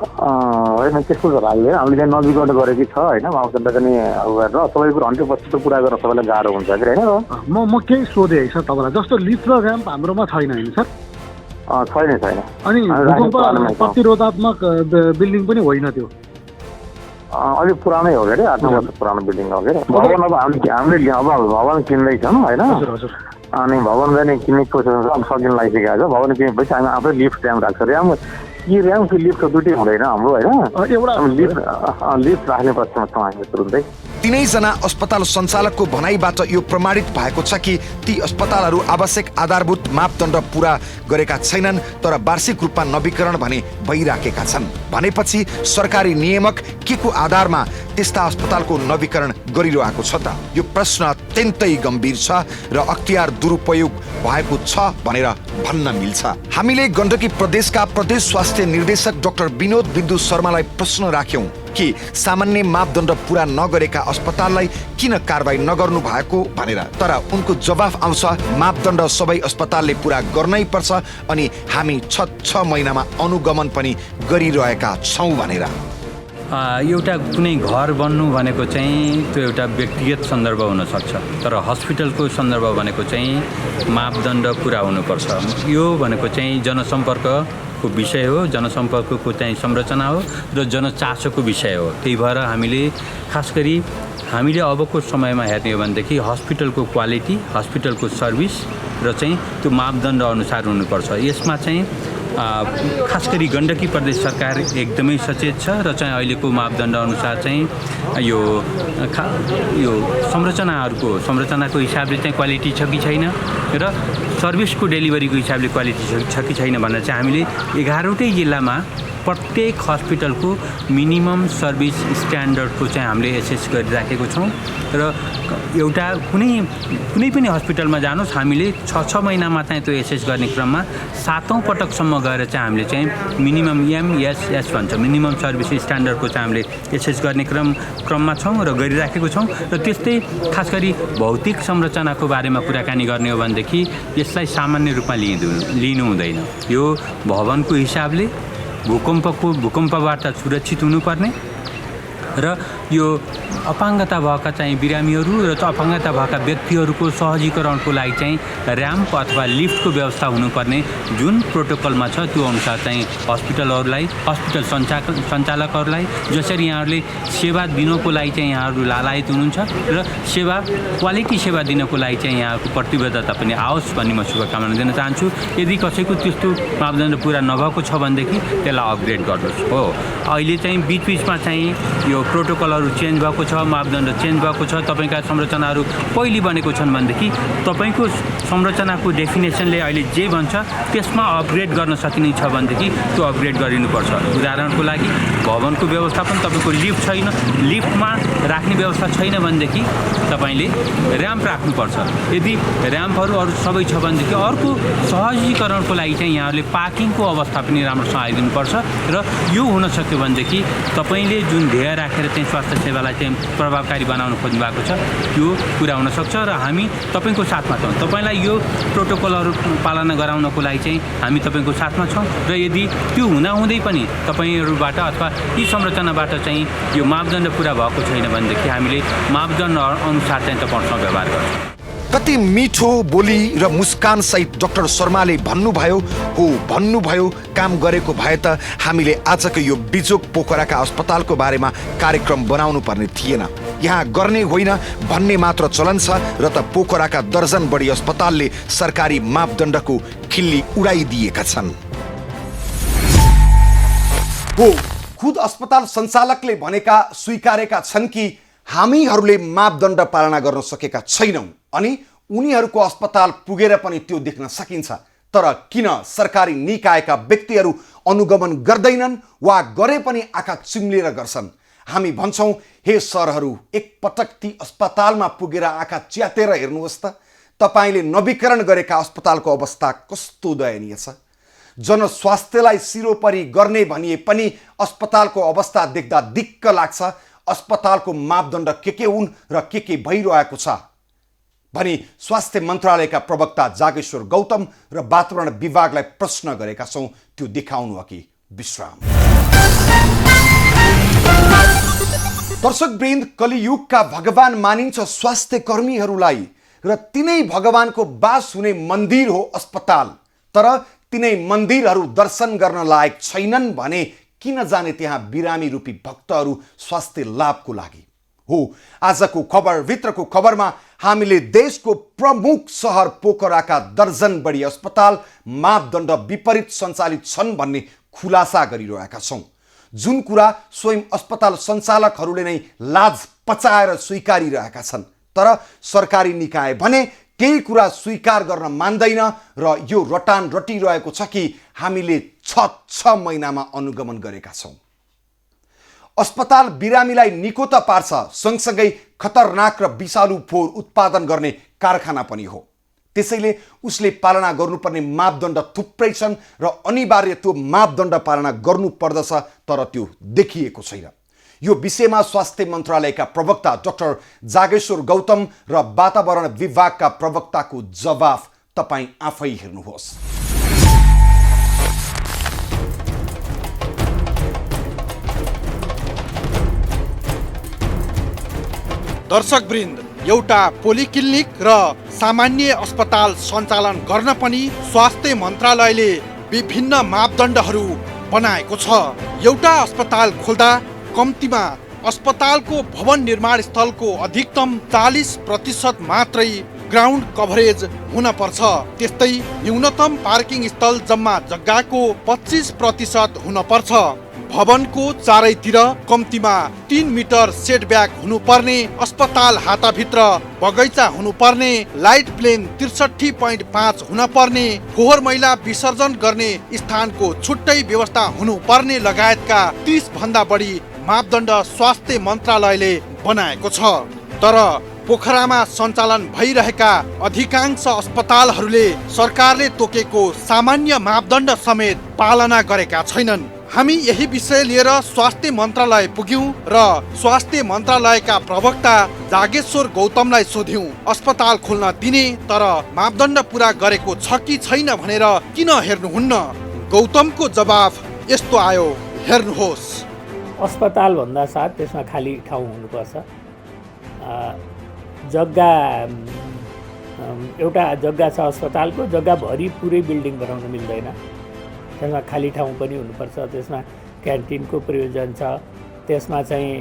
होइन, त्यस्तो त लाग्दैन। हामीले त्यहाँ नवीकरण गरेकै छ होइन। मापदण्ड पनि अब गरेर सबै कुरो 100% पुरा गर्न सबैलाई गाह्रो हुन्छ कि होइन। म केही सोधेँ है सर तपाईँलाई। जस्तो लिफ्ट र ऱ्याम्प हाम्रोमा छैन होइन सर? छैन। अनि भूकम्प प्रतिरोधात्मक बिल्डिङ पनि होइन त्यो? अलिक पुरानै हो के अरे, 8-9 वर्ष पुरानो बिल्डिङ हो के अरे। भवन अब हामीले अब भवन किन्दैछौँ होइन। अनि भवन पनि किन्ने प्रोसेस अब सकिन लागिसकेको छ। भवन किनेपछि हामी आफै लिफ्ट ऱ्याम राख्छ। ऱ्याम कि ऱ्याम कि लिफ्ट दुइटै हुँदैन हाम्रो होइन। लिफ्ट राख्ने पक्षमा छौँ हामी तुरुन्तै। तीनैजना अस्पताल सञ्चालकको भनाइबाट यो प्रमाणित भएको छ कि ती अस्पतालहरू आवश्यक आधारभूत मापदण्ड पूरा गरेका छैनन्, तर वार्षिक रूपमा नवीकरण भने भइराखेका छन्। भनेपछि सरकारी नियामक के को आधारमा त्यस्ता अस्पतालको नवीकरण गरिरहेको छ त? यो प्रश्न अत्यन्तै गम्भीर छ र अख्तियार दुरुपयोग भएको छ भनेर भन्न मिल्छ। हामीले गण्डकी प्रदेशका प्रदेश स्वास्थ्य निर्देशक डाक्टर विनोद बिन्दु शर्मालाई प्रश्न राख्यौं कि सामान्य मापदण्ड पूरा नगरेका अस्पताललाई किन कारबाही नगर्नु भएको भनेर। तर उनको जवाफ आउँछ मापदण्ड सबै अस्पतालले पूरा गर्नै पर्छ अनि हामी 6 महिनामा अनुगमन पनि गरिरहेका छौं भनेर। एउटा कुनै घर बन्नु भनेको चाहिँ त्यो एउटा व्यक्तिगत सन्दर्भ हुनसक्छ, तर हस्पिटलको सन्दर्भ भनेको चाहिँ मापदण्ड पुरा हुनुपर्छ। यो भनेको चाहिँ जनसम्पर्क को विषय हो, जनसम्पर्कको चाहिँ संरचना हो र जनचासोको विषय हो। त्यही भएर हामीले खास गरी हामीले अबको समयमा हेर्ने हो भनेदेखि हस्पिटलको क्वालिटी, हस्पिटलको सर्भिस र चाहिँ त्यो मापदण्ड अनुसार हुनुपर्छ। यसमा चाहिँ खास गरी गण्डकी प्रदेश सरकार एकदमै सचेत छ र चाहिँ अहिलेको मापदण्ड अनुसार चाहिँ यो संरचनाको हिसाबले चाहिँ क्वालिटी छ कि छैन र सर्भिसको डेलिभरीको हिसाबले क्वालिटी छ कि छैन भनेर चाहिँ हामीले 11वटै जिल्लामा प्रत्येक हस्पिटलको मिनिमम सर्भिस स्ट्यान्डर्डको चाहिँ हामीले एसेस गरिराखेको छौँ र एउटा कुनै पनि हस्पिटलमा जानुहोस् हामीले 6 महिनामा चाहिँ त्यो एसेस गर्ने क्रममा 7औं पटकसम्म गएर चाहिँ हामीले चाहिँ मिनिमम MSS भन्छ, मिनिमम सर्भिस स्ट्यान्डर्डको चाहिँ हामीले एसेस गर्ने क्रममा छौँ र गरिराखेको छौँ। र त्यस्तै खास गरी भौतिक संरचनाको बारेमा कुराकानी गर्ने हो भनेदेखि यसलाई सामान्य रूपमा लिनु हुँदैन। यो भवनको हिसाबले भूकम्पबाट सुरक्षित हुनुपर्ने र यो अपाङ्गता भएका चाहिँ बिरामीहरू र अपाङ्गता भएका व्यक्तिहरूको सहजीकरणको लागि चाहिँ र्याम्प अथवा लिफ्टको व्यवस्था हुनुपर्ने जुन प्रोटोकलमा छ त्यो अनुसार चाहिँ हस्पिटलहरूलाई, हस्पिटल सञ्चालकहरूलाई जसरी यहाँहरूले सेवा दिनको लागि चाहिँ यहाँहरू लालायत हुनुहुन्छ र क्वालिटी सेवा दिनको लागि चाहिँ यहाँको प्रतिबद्धता पनि आओस् भन्ने म शुभकामना दिन चाहन्छु। यदि कसैको त्यस्तो मापदण्ड पुरा नभएको छ भनेदेखि त्यसलाई अपग्रेड गर्नुहोस्। हो, अहिले चाहिँ बिचबिचमा चाहिँ यो प्रोटोकलहरू चेन्ज भएको छ, मापदण्ड चेन्ज भएको छ। तपाईँका संरचनाहरू पहिले बनेको छन् भनेदेखि तपाईँको संरचनाको डेफिनेसनले अहिले जे भन्छ त्यसमा अपग्रेड गर्न सकिने छ भनेदेखि त्यो अपग्रेड गरिनुपर्छ। उदाहरणको लागि भवनको व्यवस्थापन तपाईँको लिफ्ट छैन, लिफ्टमा राख्ने व्यवस्था छैन भनेदेखि तपाईँले र्याम्प राख्नुपर्छ। यदि र्याम्पहरू अरू सबै छ भनेदेखि अर्को सहजीकरणको लागि चाहिँ यहाँहरूले पार्किङको अवस्था पनि राम्रोसँग आइदिनुपर्छ र यो हुन सक्यो भनेदेखि तपाईँले जुन ध्येय राखेर चाहिँ स्वास्थ्य सेवालाई चाहिँ प्रभावकारी बनाउन खोज्नु भएको छ त्यो पुरा हुन सक्छ र हामी तपाईँको साथमा छौँ। तपाईँलाई यो प्रोटोकलहरू पालना गराउनको लागि चाहिँ हामी तपाईँको साथमा छौँ र यदि त्यो हुँदाहुँदै पनि तपाईँहरूबाट अथवा यी संरचनाबाट चाहिँ यो मापदण्ड पुरा भएको छैन भनेदेखि हामीले मापदण्ड अनुसार चाहिँ तपाईँहरूसँग व्यवहार गर्छौँ। कति मिठो बोली र मुस्कान सहित डाक्टर शर्माले भन्नुभयो काम गरेको भए त हामीले आजको यो बिजोक पोखराका अस्पतालको बारेमा कार्यक्रम बनाउनु पर्ने थिएन। यहाँ गर्ने होइन भन्ने मात्र चलन छ र त पोखराका दर्जन बढी अस्पतालले सरकारी मापदण्डको खिल्ली उडाइदिएका छन्। खुद अस्पताल सञ्चालकले स्वीकारेका छन् कि हामीहरूले मापदण्ड पालना गर्न सकेका छैनौँ अनि उनीहरूको अस्पताल पुगेर पनि त्यो देख्न सकिन्छ। तर किन सरकारी निकायका व्यक्तिहरू अनुगमन गर्दैनन् वा गरे पनि आँखा चिम्लेर गर्छन्? हामी भन्छौँ, हे सरहरू, एकपटक ती अस्पतालमा पुगेर आँखा च्यातेर हेर्नुहोस् त। तपाईँले नवीकरण गरेका अस्पतालको अवस्था कस्तो दयनीय छ। जनस्वास्थ्यलाई सिरोपरि गर्ने भनिए पनि अस्पतालको अवस्था देख्दा दिक्क लाग्छ। अस्पतालको मापदण्ड के हुन् र के भइरहेको छ भनी स्वास्थ्य मन्त्रालयका प्रवक्ता जागेश्वर गौतम र वातावरण विभागलाई प्रश्न गरेका छौँ। त्यो देखाउनु अघि विश्राम। दर्शकवृन्द, कलियुगका भगवान मानिन्छ स्वास्थ्य कर्मीहरूलाई र तिनै भगवानको बास हुने मन्दिर हो अस्पताल। तर तिनै मन्दिरहरू दर्शन गर्न लायक छैनन् भने किन जाने त्यहाँ बिरामी रूपी भक्तहरू स्वास्थ्य लाभको लागि? हो, आजको खबरभित्रको खबरमा हामीले देशको प्रमुख सहर पोखराका दर्जन बढी अस्पताल मापदण्ड विपरीत सञ्चालित छन् भन्ने खुलासा गरिरहेका छौँ। जुन कुरा स्वयं अस्पताल सञ्चालकहरूले नै लाज पचाएर स्वीकारिरहेका छन्। तर सरकारी निकाय भने केही कुरा स्वीकार गर्न मान्दैन र यो रटान रटिरहेको छ कि हामीले 6 महिनामा अनुगमन गरेका छौँ। अस्पताल बिरामीलाई निको त पार्छ, सँगसँगै खतरनाक र विषालु फोहोर उत्पादन गर्ने कारखाना पनि हो। त्यसैले उसले पालना गर्नुपर्ने मापदण्ड थुप्रै छन् र अनिवार्य त्यो मापदण्ड पालना गर्नुपर्दछ, तर त्यो देखिएको छैन। यो विषयमा स्वास्थ्य मन्त्रालयका प्रवक्ता डाक्टर जागेश्वर गौतम र वातावरण विभागका प्रवक्ताको जवाफ तपाईँ आफै हेर्नुहोस्। दर्शकवृन्द, एउटा पोलिक्लिनिक र सामान्य अस्पताल सञ्चालन गर्न पनि स्वास्थ्य मन्त्रालयले विभिन्न मापदण्डहरू बनाएको छ। एउटा अस्पताल खोल्दा कम्तीमा अस्पतालको भवन निर्माण स्थलको अधिकतम 40% मात्रै ग्राउन्ड कभरेज हुन पर्छ। त्यस्तै न्यूनतम पार्किङ स्थल जम्मा जग्गाको 25% हुन पर्छ। भवनको चारैतिर कम्तीमा 3 मिटर सेटब्याक हुनुपर्ने, अस्पताल हाताभित्र बगैँचा हुनुपर्ने, लाइट प्लेन 63.5 हुनपर्ने, फोहोर मैला विसर्जन गर्ने स्थानको छुट्टै व्यवस्था हुनुपर्ने लगायतका 30 भन्दा बढी मापदण्ड स्वास्थ्य मन्त्रालयले बनाएको छ। तर पोखरामा सञ्चालन भइरहेका अधिकांश अस्पतालहरूले सरकारले तोकेको सामान्य मापदण्ड समेत पालना गरेका छैनन्। हामी यही विषय लिएर स्वास्थ्य मन्त्रालय पुग्यौं र स्वास्थ्य मन्त्रालयका प्रवक्ता जागेश्वर गौतमलाई सोध्यौं अस्पताल खोल्न दिने तर मापदण्ड पूरा गरेको छ कि छैन भनेर किन हेर्नुहुन्न। गौतमको जवाफ यस्तो आयो, हेर्नुहोस्। अस्पताल भन्दा साथ त्यसमा खाली ठाउँ हुनुपर्छ। जग्गा एउटा जग्गा छ अस्पतालको, जग्गाभरि पुरै बिल्डिङ बनाउन मिल्दैन। त्यसमा खाली ठाउँ पनि हुनुपर्छ। त्यसमा क्यान्टिनको प्रयोजन छ। त्यसमा चाहिँ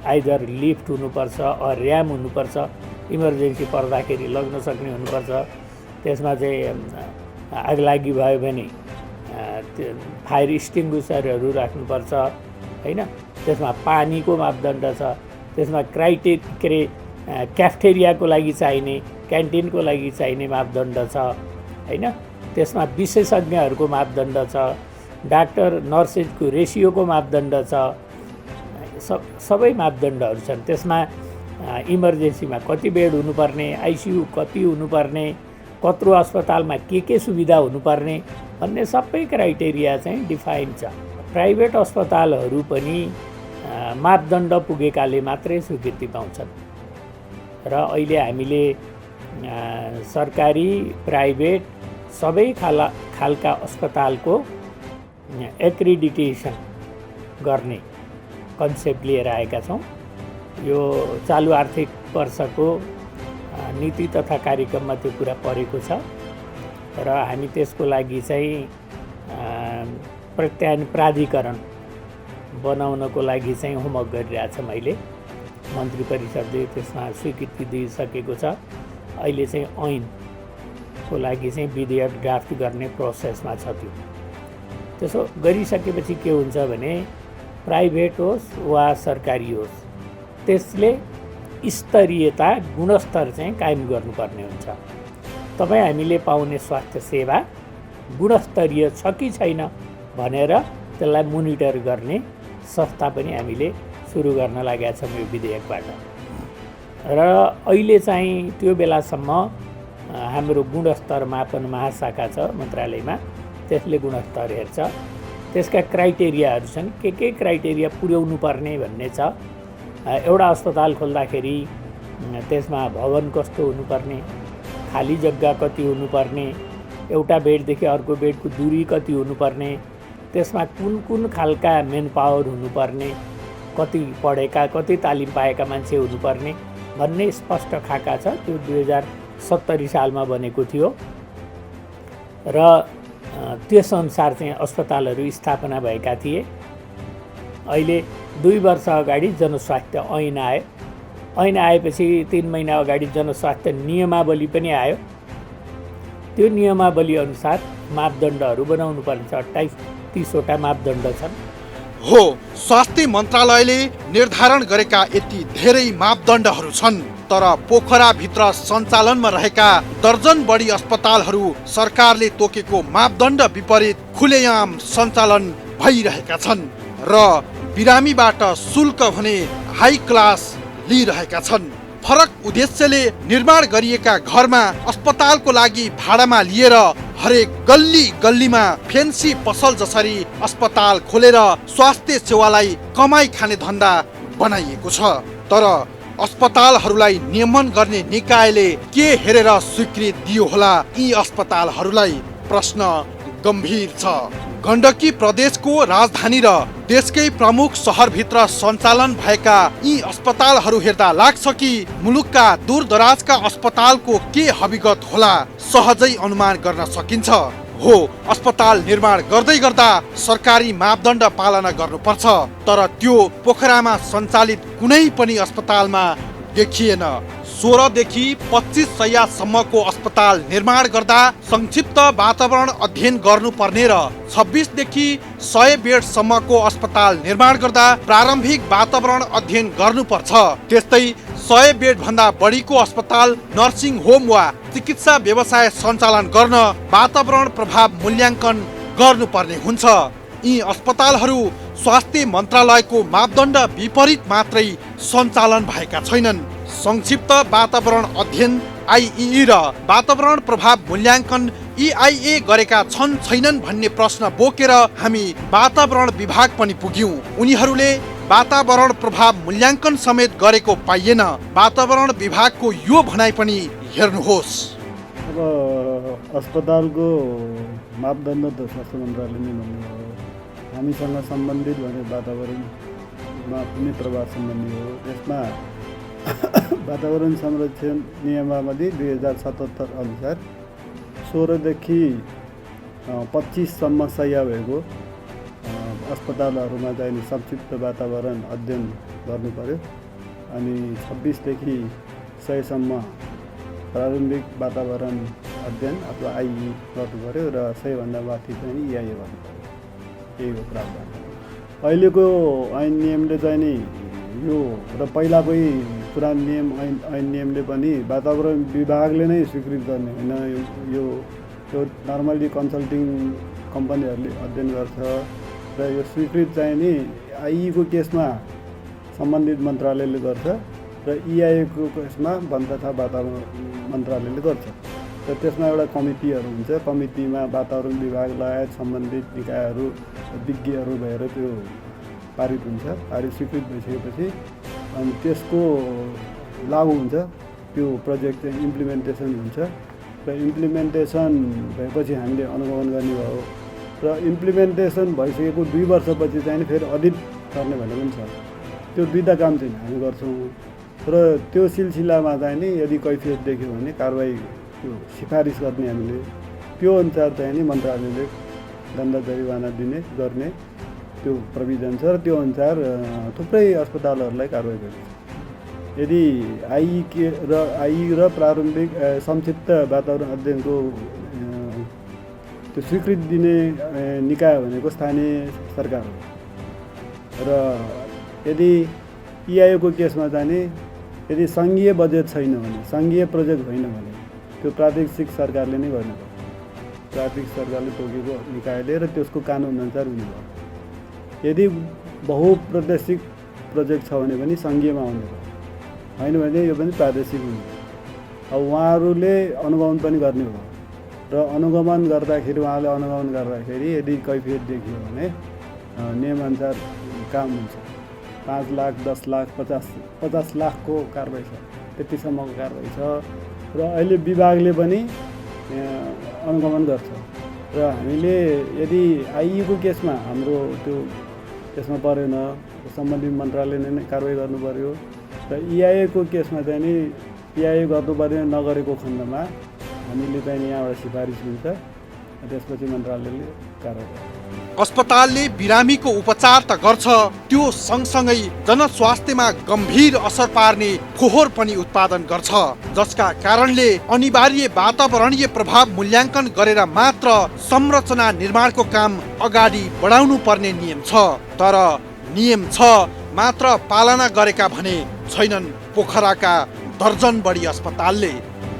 आइदर लिफ्ट हुनुपर्छ, र्याम हुनुपर्छ, इमर्जेन्सी पर्दाखेरि लग्न सक्ने हुनुपर्छ। त्यसमा चाहिँ आगलागी भयो भने फायर एक्सटिङ्ग्विसरहरू राख्नुपर्छ हैन। त्यसमा पानीको मापदण्ड छ। त्यसमा क्याफेटेरियाको लागि चाहिने, क्यान्टिनको लागि चाहिने मापदण्ड छ हैन। त्यसमा विशेषज्ञहरूको मापदण्ड छ, डाक्टर नर्सेसको रेसियोको मापदण्ड छ, सबै मापदण्डहरू छन्। त्यसमा इमर्जेन्सीमा कति बेड हुनुपर्ने, आइसियु कति हुनुपर्ने, कत्रो अस्पतालमा के सुविधा हुनुपर्ने भन्ने सबै क्राइटेरिया चाहिँ डिफाइन छ। प्राइभेट अस्पतालहरू पनि मापदण्ड पुगेकाले मात्रै स्वीकृति पाउँछन् र अहिले हामीले सरकारी प्राइभेट सबै खालका अस्पतालको एक्रिडिटेसन गर्ने कन्सेप्ट लिएर आएका छौँ। यो चालु आर्थिक वर्षको नीति तथा कार्यक्रममा त्यो कुरा परेको छ र हामी त्यसको लागि चाहिँ प्रत्यायन प्राधिकरण बनाउनको लागि चाहिँ होमवर्क गरिरहेछ। मैले मन्त्री परिषदले त्यसमा स्वीकृति दिइसकेको छ। अहिले चाहिँ ऐनको लागि चाहिँ विधेयक ड्राफ्ट गर्ने प्रोसेसमा छ। त्यसो गरिसकेपछि के हुन्छ भने प्राइभेट होस् वा सरकारी होस्, त्यसले स्तरीयता गुणस्तर चाहिँ कायम गर्नुपर्ने हुन्छ। तपाईँ हामीले पाउने स्वास्थ्य सेवा गुणस्तरीय छ कि छैन भनेर त्यसलाई मोनिटर गर्ने संस्था पनि हामीले सुरु गर्न लागेका छौँ यो विधेयकबाट। र अहिले चाहिँ त्यो बेलासम्म हाम्रो गुणस्तर मापन महाशाखा छ मन्त्रालयमा, त्यसले गुणस्तर हेर्छ। त्यसका क्राइटेरियाहरू छन्, के क्राइटेरिया पुर्याउनु पर्ने भन्ने छ। एउटा अस्पताल खोल्दाखेरि त्यसमा भवन कस्तो हुनुपर्ने, खाली जग्गा कति हुनुपर्ने, एउटा बेडदेखि अर्को बेडको दूरी कति हुनुपर्ने, त्यसमा कुन खालका मेन पावर हुनुपर्ने, कति पढेका कति तालिम पाएका मान्छे हुनुपर्ने भन्ने स्पष्ट खाका छ। त्यो 2070 सालमा बनेको थियो र त्यसअनुसार चाहिँ अस्पतालहरू स्थापना भएका थिए। अहिले 2 वर्ष अगाडि जनस्वास्थ्य ऐन आयो। ऐन आएपछि 3 महिना अगाडि जनस्वास्थ्य नियमावली पनि आयो। त्यो नियमावली अनुसार मापदण्डहरू बनाउनु पर्छ। 28-30 वटा मापदण्ड छन्। हो, स्वास्थ्य मन्त्रालयले निर्धारण गरेका यति धेरै मापदण्डहरू छन्, तर पोखराभित्र सञ्चालनमा रहेका दर्जन बढी अस्पतालहरू सरकारले तोकेको मापदण्ड विपरीत खुलेआम सञ्चालन भइरहेका छन् र बिरामीबाट शुल्क भने हाई क्लास लिइरहेका छन्। फरक उद्देश्यले निर्माण गरिएका घरमा अस्पतालको लागि भाडामा लिएर हरेक गल्ली गल्लीमा फेन्सी पसल जसरी अस्पताल खोलेर स्वास्थ्य सेवालाई कमाई खाने धन्दा बनाइएको छ। तर अस्पतालहरूलाई नियमन गर्ने निकायले के हेरेर स्वीकृति दियो होला यी अस्पतालहरूलाई? प्रश्न गम्भीर छ। गण्डकी प्रदेशको राजधानी र देशकै प्रमुख सहरभित्र सञ्चालन भएका यी अस्पतालहरू हेर्दा लाग्छ कि मुलुकका दूरदराजका अस्पतालको के हकीकत होला सहजै अनुमान गर्न सकिन्छ। हो अस्पताल निर्माण गर्दै गर्दा सरकारी मापदण्ड पालना गर्नुपर्छ, तर त्यो पोखरामा सञ्चालित कुनै पनि अस्पतालमा देखिएन। 16 देखि 25 शय्यासम्मको अस्पताल निर्माण गर्दा संक्षिप्त वातावरण अध्ययन गर्नुपर्ने र 26 देखि 100 बेडसम्मको अस्पताल निर्माण गर्दा प्रारम्भिक वातावरण अध्ययन गर्नुपर्छ। त्यस्तै 100 बेड भन्दा बढीको अस्पताल, नर्सिङ होम वा चिकित्सा व्यवसाय सञ्चालन गर्न वातावरण प्रभाव मूल्याङ्कन गर्नुपर्ने हुन्छ। यी अस्पतालहरू स्वास्थ्य मन्त्रालयको मापदण्ड विपरीत मात्रै सञ्चालन भएका छैनन्। संक्षिप्त वातावरण अध्ययन आइई र वातावरण प्रभाव मूल्याङ्कन EIA गरेका छन् छैनन् भन्ने प्रश्न बोकेर हामी वातावरण विभाग पनि पुग्यौं। उनीहरूले वातावरण प्रभाव मूल्याङ्कन समेत गरेको पाइएन। वातावरण विभागको यो भनाइ पनि हेर्नुहोस्। अब अस्पतालको मापदण्ड त स्वास्थ्य मन्त्रालयले नै भन्नुभयो। हामीसँग सम्बन्धित भने वातावरणमा कुनै प्रभाव सम्बन्धी हो। यसमा वातावरण संरक्षण नियमावली 2077 अनुसार 16 देखि 25 सम्म शय्या भएको अस्पतालहरूमा चाहिँ संक्षिप्त वातावरण अध्ययन गर्नु पर्यो। अनि 26 देखि 100 सम्म प्रारम्भिक वातावरण अध्ययन अथवा आइई गर्नु पर्यो र 100 भन्दा माथि चाहिँ EIA गर्नु पर्यो। यही हो प्रावधान। अहिलेको ऐन नियमले चाहिँ नि यो र पहिलाकै पुरानो नियम ऐन नियमले पनि वातावरण विभागले नै स्वीकृत गर्ने होइन। यो नर्मली कन्सल्टिङ कम्पनीहरूले अध्ययन गर्छ र यो स्वीकृत चाहिँ नि आइईको केसमा सम्बन्धित मन्त्रालयले गर्छ र EIA को केसमा वन तथा वातावरण मन्त्रालयले गर्छ। र त्यसमा एउटा कमिटीहरू हुन्छ। कमिटीमा वातावरण विभाग लगायत सम्बन्धित निकायहरू विज्ञहरू भएर त्यो पारित हुन्छ। पारित स्वीकृत भइसकेपछि अनि त्यसको लागु हुन्छ। त्यो प्रोजेक्ट चाहिँ इम्प्लिमेन्टेसन हुन्छ र इम्प्लिमेन्टेसन भएपछि हामीले अनुगमन गर्ने भयो र इम्प्लिमेन्टेसन भइसकेको 2 वर्षपछि चाहिँ फेरि अडिट गर्ने भन्ने पनि छ। त्यो दुईवटा काम चाहिँ हामी गर्छौँ र त्यो सिलसिलामा चाहिँ नि यदि कैफियत देख्यो भने कारबाही त्यो सिफारिस गर्ने हामीले त्यो अनुसार चाहिँ नि मन्त्रालयले दण्ड जरिवाना दिने गर्ने त्यो प्रोभिजन छ र त्यो अनुसार थुप्रै अस्पतालहरूलाई कारबाही गरिन्छ। यदि आइई र प्रारम्भिक संक्षिप्त वातावरण अध्ययनको त्यो स्वीकृति दिने निकाय भनेको स्थानीय सरकार हो र यदि EIA को केसमा चाहिँ नि यदि सङ्घीय बजेट छैन भने, सङ्घीय प्रोजेक्ट होइन भने त्यो प्रादेशिक सरकारले नै गर्ने भयो। प्रादेशिक सरकारले तोकेको निकायले र त्यसको कानुन अनुसार हुने भयो। यदि बहुप्रादेशिक प्रोजेक्ट छ भने पनि सङ्घीयमा आउने भयो, होइन भने यो पनि प्रादेशिक हुने भयो। अब उहाँहरूले अनुगमन पनि गर्ने भयो र अनुगमन गर्दाखेरि उहाँले अनुगमन गर्दाखेरि यदि कैफियत देखियो भने नियमअनुसार काम हुन्छ। 5 लाख, 10 लाख, 50 लाखको कारबाही छ, त्यतिसम्मको कारबाही छ र अहिले विभागले पनि अनुगमन गर्छ। र हामीले यदि आइई को केसमा हाम्रो त्यो त्यसमा परेन, सम्बन्धित मन्त्रालयले नै कारबाही गर्नु पर्यो र EIA को केसमा चाहिँ नि EIA गर्नु पर्यो नगरेको खण्डमा हामीले चाहिँ यहाँबाट सिफारिस हुन्छ, त्यसपछि मन्त्रालयले कारबाही गर्छ। अस्पतालले बिरामीको उपचार त गर्छ, त्यो सँगसँगै जनस्वास्थ्यमा गम्भीर असर पार्ने फोहोर पनि उत्पादन गर्छ, जसका कारणले अनिवार्य वातावरणीय प्रभाव मूल्याङ्कन गरेर मात्र संरचना निर्माणको काम अगाडि बढाउनु पर्ने नियम छ। तर नियम छ मात्र पालना गरेका भने छैनन् पोखराका दर्जन बढी अस्पतालले।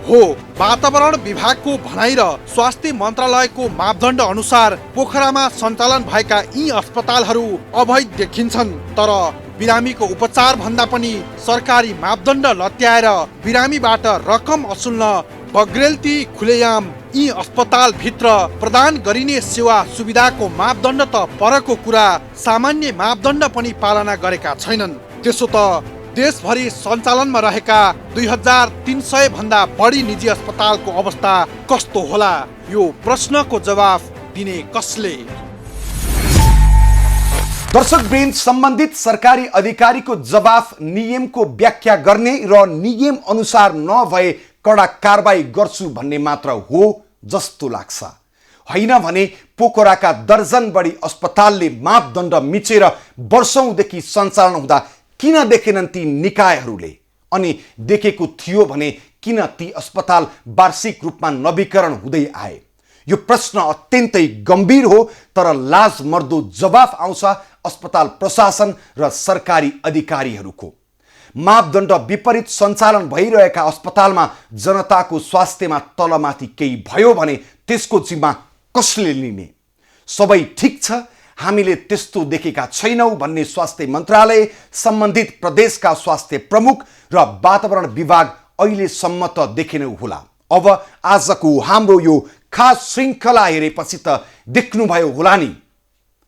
हो वातावरण विभागको भनाइ र स्वास्थ्य मन्त्रालयको मापदण्ड अनुसार पोखरामा सञ्चालन भएका यी अस्पतालहरू अवैध देखिन्छन्। तर बिरामीको उपचार भन्दा पनि सरकारी मापदण्ड लत्याएर बिरामीबाट रकम असुल्न बग्रेलती खुलेआम यी अस्पतालभित्र प्रदान गरिने सेवा सुविधाको मापदण्ड त परको कुरा, सामान्य मापदण्ड पनि पालना गरेका छैनन्। त्यसो त देशभरि सञ्चालनमा रहेका 2300 भन्दा बढी निजी अस्पतालको अवस्था कस्तो होला? यो प्रश्नको जवाफ दिने कसले? दर्शकवृन्द, सम्बन्धित सरकारी अधिकारीको जवाफ नियमको व्याख्या गर्ने र नियम अनुसार नभए कडा कारबाही गर्छु भन्ने मात्र हो जस्तो लाग्छ। होइन भने पोखराका दर्जन बढी अस्पतालले मापदण्ड मिचेर वर्षौंदेखि सञ्चालन हुँदा किन देखेनन् ती निकायहरूले? अनि देखेको थियो भने किन ती अस्पताल वार्षिक रूपमा नवीकरण हुँदै आए? यो प्रश्न अत्यन्तै गम्भीर हो, तर लाजमर्दो जवाफ आउँछ अस्पताल प्रशासन र सरकारी अधिकारीहरूको। मापदण्ड विपरीत सञ्चालन भइरहेका अस्पतालमा जनताको स्वास्थ्यमा तलमाथि केही भयो भने त्यसको जिम्मा कसले लिने? सबै ठिक छ, हामीले त्यस्तो देखेका छैनौँ भन्ने स्वास्थ्य मन्त्रालय, सम्बन्धित प्रदेशका स्वास्थ्य प्रमुख र वातावरण विभाग अहिलेसम्म त देखेनौ होला। अब आजको हाम्रो यो खास श्रृङ्खला हेरेपछि त देख्नुभयो होला नि,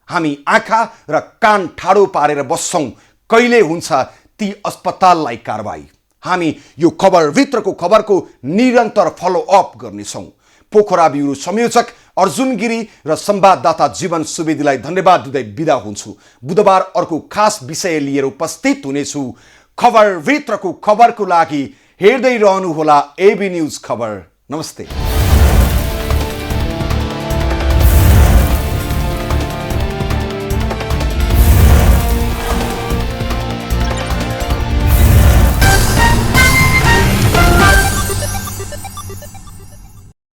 हामी आँखा र कान ठाडो पारेर बस्छौँ कहिले हुन्छ ती अस्पताललाई कारबाही। हामी यो खबरभित्रको खबरको निरन्तर फलोअप गर्नेछौँ। पोखरा ब्युरो संयोजक अर्जुन गिरी र संवाददाता जीवन सुवेदीलाई धन्यवाद दिँदै बिदा हुन्छु। बुधबार अर्को खास विषय लिएर उपस्थित हुनेछु। खबरभित्रको खबरको लागि हेर्दै रहनुहोला एबी न्युज खबर। नमस्ते।